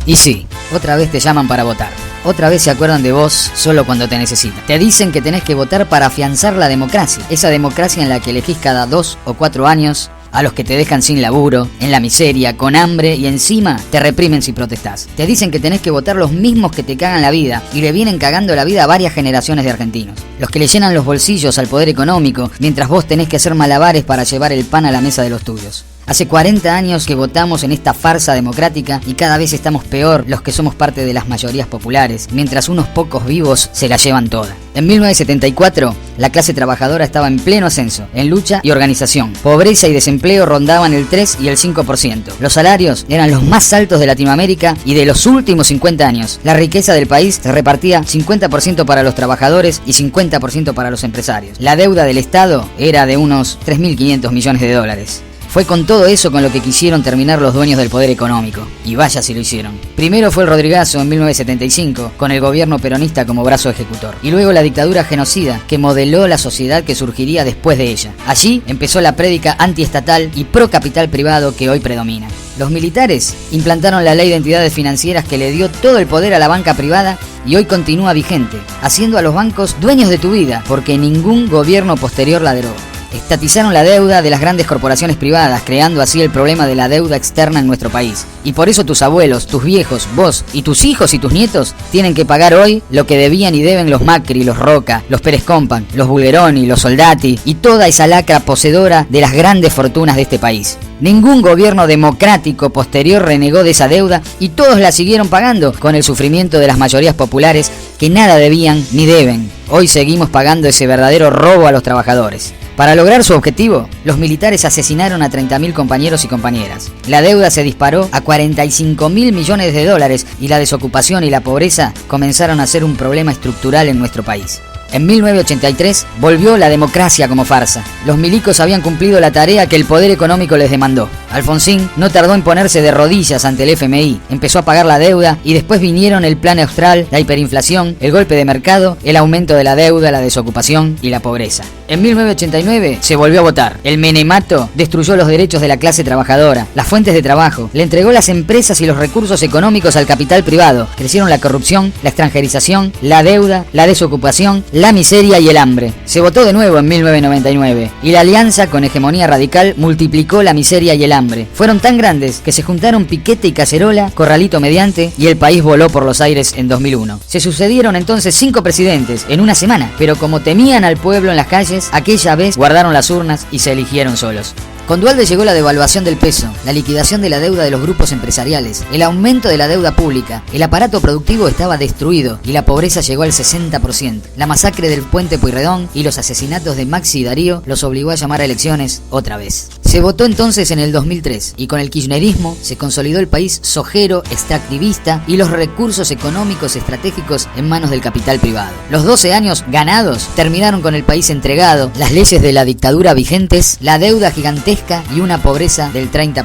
Y sí, otra vez te llaman para votar. Otra vez se acuerdan de vos solo cuando te necesitan. Te dicen que tenés que votar para afianzar la democracia. Esa democracia en la que elegís cada 2 o 4 años a los que te dejan sin laburo, en la miseria, con hambre y encima te reprimen si protestás. Te dicen que tenés que votar los mismos que te cagan la vida y le vienen cagando la vida a varias generaciones de argentinos. Los que le llenan los bolsillos al poder económico mientras vos tenés que hacer malabares para llevar el pan a la mesa de los tuyos. Hace 40 años que votamos en esta farsa democrática y cada vez estamos peor los que somos parte de las mayorías populares, mientras unos pocos vivos se la llevan toda. En 1974, la clase trabajadora estaba en pleno ascenso, en lucha y organización. Pobreza y desempleo rondaban el 3 y el 5%. Los salarios eran los más altos de Latinoamérica y de los últimos 50 años. La riqueza del país se repartía 50% para los trabajadores y 50% para los empresarios. La deuda del Estado era de unos 3.500 millones de dólares. Fue con todo eso con lo que quisieron terminar los dueños del poder económico. Y vaya si lo hicieron. Primero fue el Rodrigazo en 1975, con el gobierno peronista como brazo ejecutor. Y luego la dictadura genocida, que modeló la sociedad que surgiría después de ella. Allí empezó la prédica antiestatal y pro capital privado que hoy predomina. Los militares implantaron la ley de entidades financieras que le dio todo el poder a la banca privada y hoy continúa vigente, haciendo a los bancos dueños de tu vida, porque ningún gobierno posterior la derogó. Estatizaron la deuda de las grandes corporaciones privadas, creando así el problema de la deuda externa en nuestro país. Y por eso tus abuelos, tus viejos, vos y tus hijos y tus nietos tienen que pagar hoy lo que debían y deben los Macri, los Roca, los Pérez Compan, los Bulgeroni, los Soldati y toda esa lacra poseedora de las grandes fortunas de este país. Ningún gobierno democrático posterior renegó de esa deuda y todos la siguieron pagando con el sufrimiento de las mayorías populares que nada debían ni deben. Hoy seguimos pagando ese verdadero robo a los trabajadores. Para lograr su objetivo, los militares asesinaron a 30.000 compañeros y compañeras. La deuda se disparó a 45.000 millones de dólares y la desocupación y la pobreza comenzaron a ser un problema estructural en nuestro país. En 1983 volvió la democracia como farsa. Los milicos habían cumplido la tarea que el poder económico les demandó. Alfonsín no tardó en ponerse de rodillas ante el FMI, empezó a pagar la deuda y después vinieron el plan austral, la hiperinflación, el golpe de mercado, el aumento de la deuda, la desocupación y la pobreza. En 1989 se volvió a votar. El menemato destruyó los derechos de la clase trabajadora, las fuentes de trabajo, le entregó las empresas y los recursos económicos al capital privado. Crecieron la corrupción, la extranjerización, la deuda, la desocupación, la miseria y el hambre. Se votó de nuevo en 1999 y la alianza con hegemonía radical multiplicó la miseria y el hambre. Fueron tan grandes que se juntaron Piquete y Cacerola, corralito mediante, y el país voló por los aires en 2001. Se sucedieron entonces 5 presidentes en una semana, pero como temían al pueblo en las calles, aquella vez guardaron las urnas y se eligieron solos. Con Duhalde llegó la devaluación del peso, la liquidación de la deuda de los grupos empresariales, el aumento de la deuda pública, el aparato productivo estaba destruido y la pobreza llegó al 60%. La masacre del Puente Pueyrredón y los asesinatos de Maxi y Darío los obligó a llamar a elecciones otra vez. Se votó entonces en el 2003 y con el kirchnerismo se consolidó el país sojero, extractivista y los recursos económicos estratégicos en manos del capital privado. Los 12 años ganados terminaron con el país entregado, las leyes de la dictadura vigentes, la deuda gigantesca y una pobreza del 30%.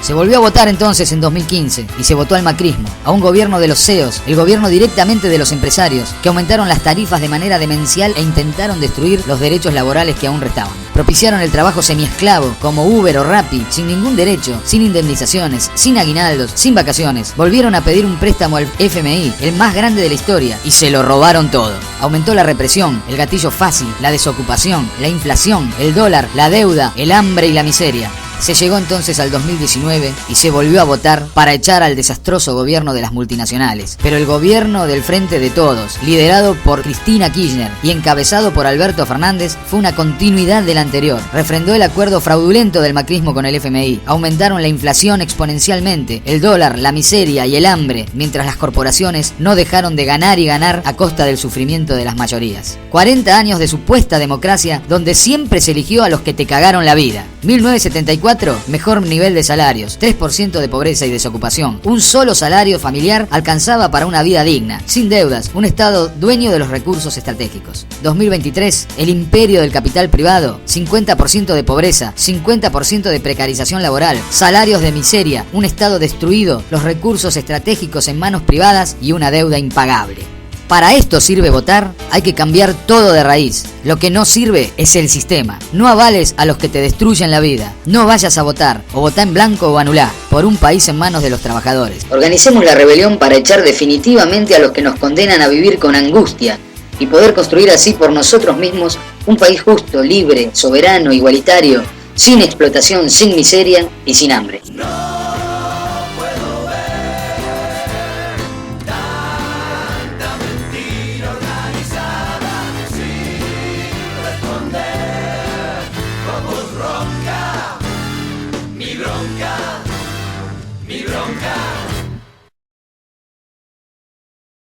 Se volvió a votar entonces en 2015 y se votó al macrismo, a un gobierno de los CEOs, el gobierno directamente de los empresarios, que aumentaron las tarifas de manera demencial e intentaron destruir los derechos laborales que aún restaban. Propiciaron el trabajo semiesclavo, como Uber o Rappi, sin ningún derecho, sin indemnizaciones, sin aguinaldos, sin vacaciones. Volvieron a pedir un préstamo al FMI, el más grande de la historia, y se lo robaron todo. Aumentó la represión, el gatillo fácil, la desocupación, la inflación, el dólar, la deuda, el hambre y la miseria. Se llegó entonces al 2019 y se volvió a votar para echar al desastroso gobierno de las multinacionales. Pero el gobierno del Frente de Todos, liderado por Cristina Kirchner y encabezado por Alberto Fernández, fue una continuidad del anterior. Refrendó el acuerdo fraudulento del macrismo con el FMI. Aumentaron la inflación exponencialmente, el dólar, la miseria y el hambre, mientras las corporaciones no dejaron de ganar y ganar a costa del sufrimiento de las mayorías. 40 años de supuesta democracia donde siempre se eligió a los que te cagaron la vida. 1974, mejor nivel de salarios, 3% de pobreza y desocupación. Un solo salario familiar alcanzaba para una vida digna, sin deudas, un Estado dueño de los recursos estratégicos. 2023, el imperio del capital privado, 50% de pobreza, 50% de precarización laboral, salarios de miseria, un Estado destruido, los recursos estratégicos en manos privadas y una deuda impagable. Para esto sirve votar, hay que cambiar todo de raíz. Lo que no sirve es el sistema. No avales a los que te destruyen la vida. No vayas a votar, o votá en blanco o anulá, por un país en manos de los trabajadores. Organicemos la rebelión para echar definitivamente a los que nos condenan a vivir con angustia y poder construir así por nosotros mismos un país justo, libre, soberano, igualitario, sin explotación, sin miseria y sin hambre. Mi bronca.